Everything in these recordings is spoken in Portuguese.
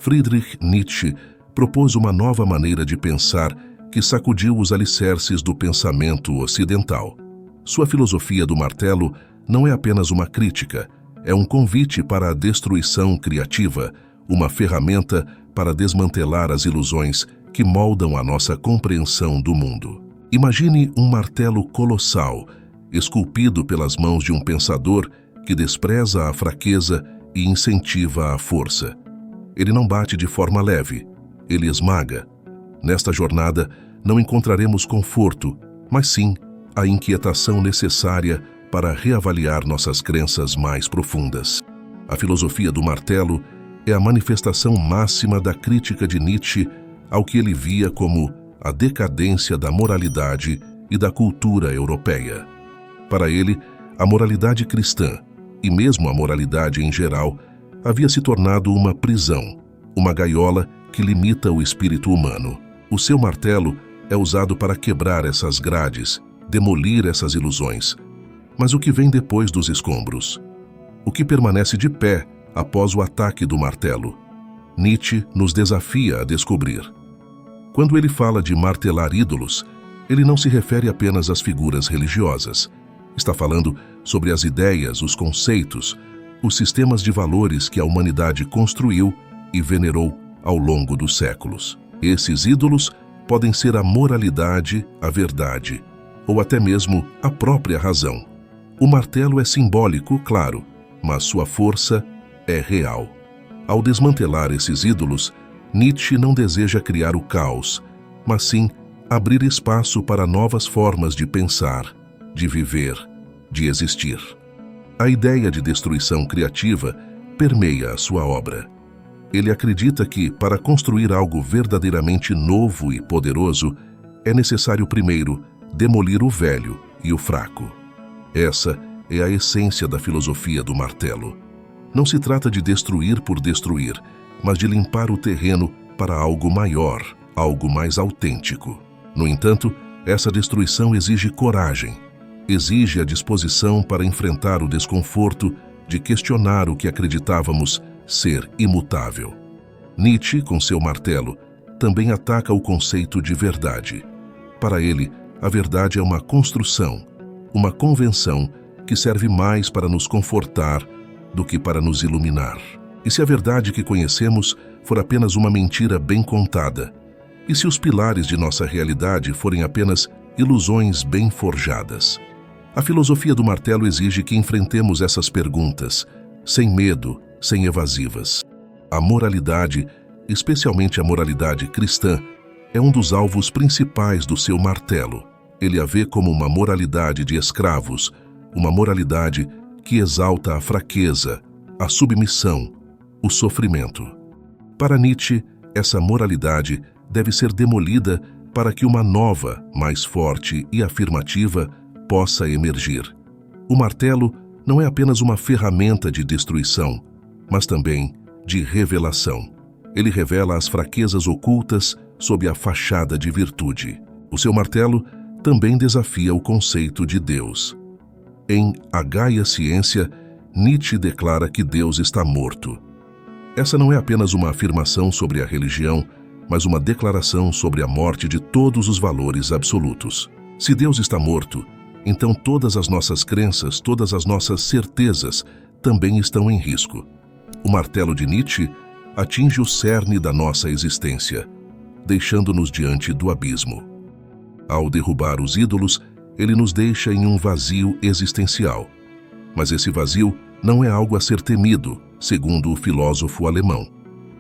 Friedrich Nietzsche propôs uma nova maneira de pensar que sacudiu os alicerces do pensamento ocidental. Sua filosofia do martelo não é apenas uma crítica, é um convite para a destruição criativa, uma ferramenta para desmantelar as ilusões que moldam a nossa compreensão do mundo. Imagine um martelo colossal, esculpido pelas mãos de um pensador que despreza a fraqueza e incentiva a força. Ele não bate de forma leve, ele esmaga. Nesta jornada, não encontraremos conforto, mas sim a inquietação necessária para reavaliar nossas crenças mais profundas. A filosofia do martelo é a manifestação máxima da crítica de Nietzsche ao que ele via como a decadência da moralidade e da cultura europeia. Para ele, a moralidade cristã, e mesmo a moralidade em geral, havia se tornado uma prisão, uma gaiola que limita o espírito humano. O seu martelo é usado para quebrar essas grades, demolir essas ilusões. Mas o que vem depois dos escombros? O que permanece de pé após o ataque do martelo? Nietzsche nos desafia a descobrir. Quando ele fala de martelar ídolos, ele não se refere apenas às figuras religiosas. Está falando sobre as ideias, os conceitos, os sistemas de valores que a humanidade construiu e venerou ao longo dos séculos. Esses ídolos podem ser a moralidade, a verdade, ou até mesmo a própria razão. O martelo é simbólico, claro, mas sua força é real. Ao desmantelar esses ídolos, Nietzsche não deseja criar o caos, mas sim abrir espaço para novas formas de pensar, de viver, de existir. A ideia de destruição criativa permeia a sua obra. Ele acredita que, para construir algo verdadeiramente novo e poderoso, é necessário primeiro demolir o velho e o fraco. Essa é a essência da filosofia do martelo. Não se trata de destruir por destruir, mas de limpar o terreno para algo maior, algo mais autêntico. No entanto, essa destruição exige coragem, exige a disposição para enfrentar o desconforto de questionar o que acreditávamos ser imutável. Nietzsche, com seu martelo, também ataca o conceito de verdade. Para ele, a verdade é uma construção, uma convenção que serve mais para nos confortar do que para nos iluminar. E se a verdade que conhecemos for apenas uma mentira bem contada? E se os pilares de nossa realidade forem apenas ilusões bem forjadas? A filosofia do martelo exige que enfrentemos essas perguntas, sem medo, sem evasivas. A moralidade, especialmente a moralidade cristã, é um dos alvos principais do seu martelo. Ele a vê como uma moralidade de escravos, uma moralidade que exalta a fraqueza, a submissão, o sofrimento. Para Nietzsche, essa moralidade deve ser demolida para que uma nova, mais forte e afirmativa possa emergir. O martelo não é apenas uma ferramenta de destruição, mas também de revelação. Ele revela as fraquezas ocultas sob a fachada de virtude. O seu martelo também desafia o conceito de Deus. Em A Gaia Ciência, Nietzsche declara que Deus está morto. Essa não é apenas uma afirmação sobre a religião, mas uma declaração sobre a morte de todos os valores absolutos. Se Deus está morto, então todas as nossas crenças, todas as nossas certezas também estão em risco. O martelo de Nietzsche atinge o cerne da nossa existência, deixando-nos diante do abismo. Ao derrubar os ídolos, ele nos deixa em um vazio existencial. Mas esse vazio não é algo a ser temido, segundo o filósofo alemão.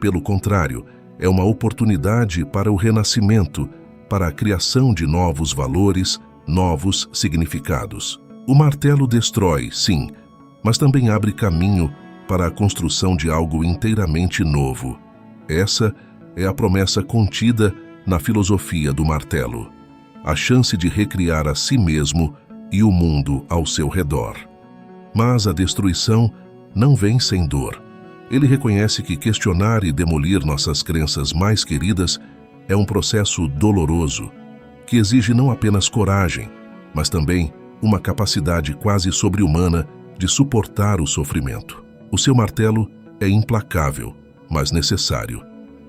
Pelo contrário, é uma oportunidade para o renascimento, para a criação de novos valores, novos significados. O martelo destrói, sim, mas também abre caminho para a construção de algo inteiramente novo. Essa é a promessa contida na filosofia do martelo. A chance de recriar a si mesmo e o mundo ao seu redor. Mas a destruição não vem sem dor. Ele reconhece que questionar e demolir nossas crenças mais queridas é um processo doloroso, que exige não apenas coragem, mas também uma capacidade quase sobre-humana de suportar o sofrimento. O seu martelo é implacável, mas necessário.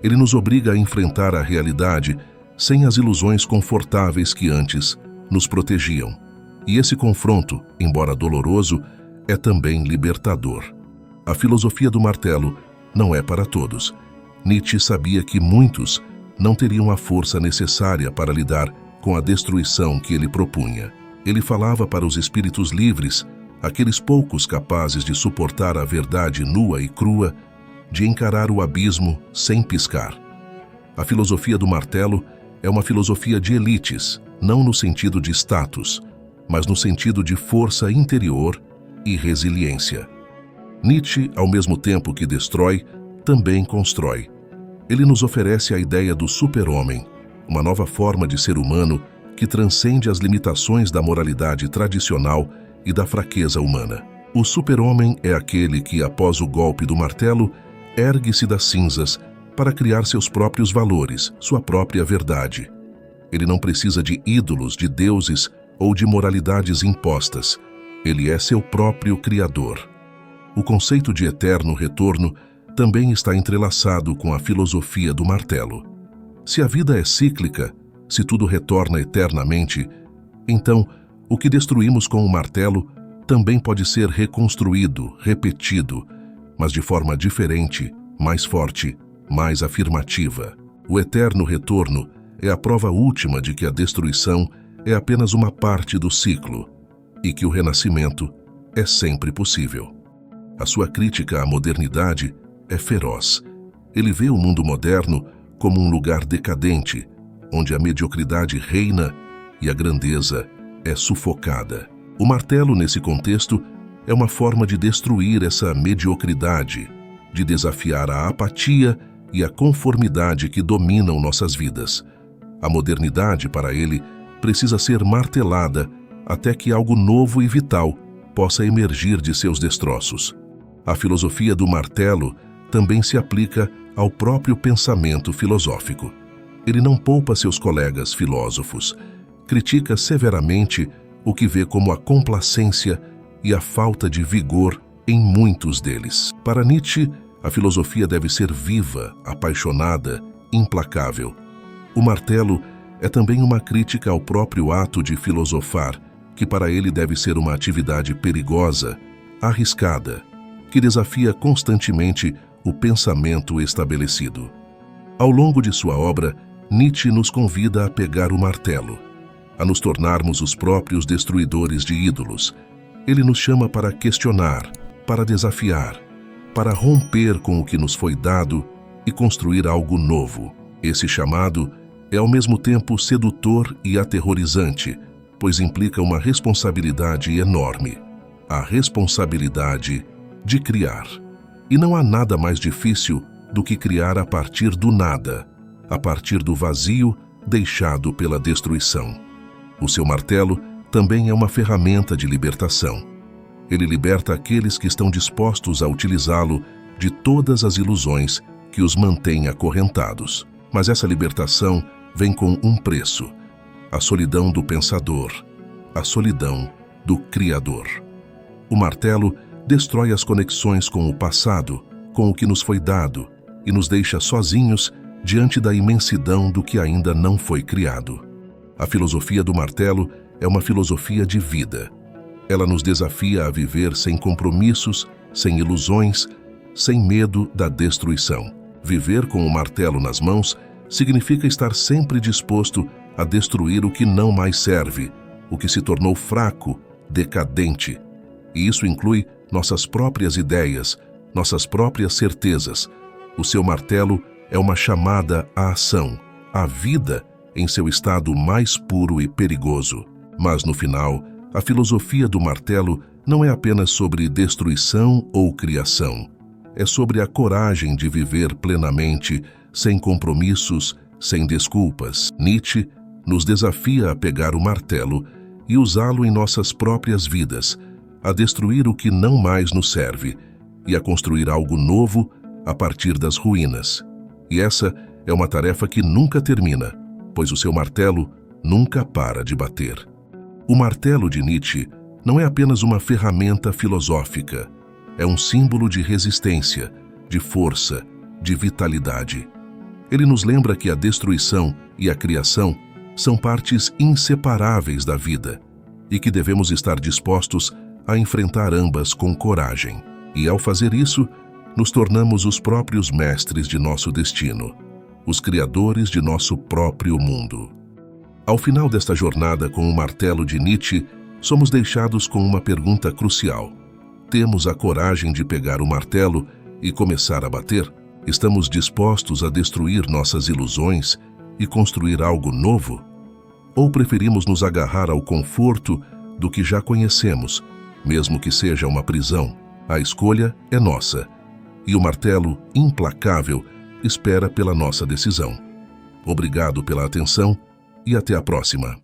Ele nos obriga a enfrentar a realidade sem as ilusões confortáveis que antes nos protegiam. E esse confronto, embora doloroso, é também libertador. A filosofia do martelo não é para todos. Nietzsche sabia que muitos não teriam a força necessária para lidar com a destruição que ele propunha. Ele falava para os espíritos livres, aqueles poucos capazes de suportar a verdade nua e crua, de encarar o abismo sem piscar. A filosofia do martelo é uma filosofia de elites, não no sentido de status, mas no sentido de força interior e resiliência. Nietzsche, ao mesmo tempo que destrói, também constrói. Ele nos oferece a ideia do super-homem, uma nova forma de ser humano que transcende as limitações da moralidade tradicional e da fraqueza humana. O super-homem é aquele que, após o golpe do martelo, ergue-se das cinzas para criar seus próprios valores, sua própria verdade. Ele não precisa de ídolos, de deuses ou de moralidades impostas. Ele é seu próprio criador. O conceito de eterno retorno também está entrelaçado com a filosofia do martelo. Se a vida é cíclica, se tudo retorna eternamente, então o que destruímos com o martelo também pode ser reconstruído, repetido, mas de forma diferente, mais forte, mais afirmativa. O eterno retorno é a prova última de que a destruição é apenas uma parte do ciclo e que o renascimento é sempre possível. A sua crítica à modernidade é feroz. Ele vê o mundo moderno como um lugar decadente, onde a mediocridade reina e a grandeza é sufocada. O martelo, nesse contexto, é uma forma de destruir essa mediocridade, de desafiar a apatia e a conformidade que dominam nossas vidas. A modernidade, para ele, precisa ser martelada até que algo novo e vital possa emergir de seus destroços. A filosofia do martelo também se aplica ao próprio pensamento filosófico. Ele não poupa seus colegas filósofos, critica severamente o que vê como a complacência e a falta de vigor em muitos deles. Para Nietzsche, a filosofia deve ser viva, apaixonada, implacável. O martelo é também uma crítica ao próprio ato de filosofar, que para ele deve ser uma atividade perigosa, arriscada, que desafia constantemente o pensamento estabelecido. Ao longo de sua obra, Nietzsche nos convida a pegar o martelo, a nos tornarmos os próprios destruidores de ídolos. Ele nos chama para questionar, para desafiar, para romper com o que nos foi dado e construir algo novo. Esse chamado é ao mesmo tempo sedutor e aterrorizante, pois implica uma responsabilidade enorme, a responsabilidade de criar. E não há nada mais difícil do que criar a partir do nada, a partir do vazio deixado pela destruição. O seu martelo também é uma ferramenta de libertação. Ele liberta aqueles que estão dispostos a utilizá-lo de todas as ilusões que os mantêm acorrentados. Mas essa libertação vem com um preço: a solidão do pensador, a solidão do criador. O martelo destrói as conexões com o passado, com o que nos foi dado, e nos deixa sozinhos diante da imensidão do que ainda não foi criado. A filosofia do martelo é uma filosofia de vida. Ela nos desafia a viver sem compromissos, sem ilusões, sem medo da destruição. Viver com o martelo nas mãos significa estar sempre disposto a destruir o que não mais serve, o que se tornou fraco, decadente. E isso inclui nossas próprias ideias, nossas próprias certezas. O seu martelo é uma chamada à ação, à vida em seu estado mais puro e perigoso. Mas, no final, a filosofia do martelo não é apenas sobre destruição ou criação. É sobre a coragem de viver plenamente, sem compromissos, sem desculpas. Nietzsche nos desafia a pegar o martelo e usá-lo em nossas próprias vidas, a destruir o que não mais nos serve e a construir algo novo a partir das ruínas. E essa é uma tarefa que nunca termina, pois o seu martelo nunca para de bater. O martelo de Nietzsche não é apenas uma ferramenta filosófica, é um símbolo de resistência, de força, de vitalidade. Ele nos lembra que a destruição e a criação são partes inseparáveis da vida e que devemos estar dispostos a enfrentar ambas com coragem. E ao fazer isso, nos tornamos os próprios mestres de nosso destino, os criadores de nosso próprio mundo. Ao final desta jornada com o martelo de Nietzsche, somos deixados com uma pergunta crucial. Temos a coragem de pegar o martelo e começar a bater? Estamos dispostos a destruir nossas ilusões e construir algo novo? Ou preferimos nos agarrar ao conforto do que já conhecemos, mesmo que seja uma prisão? A escolha é nossa, e o martelo implacável espera pela nossa decisão. Obrigado pela atenção e até a próxima.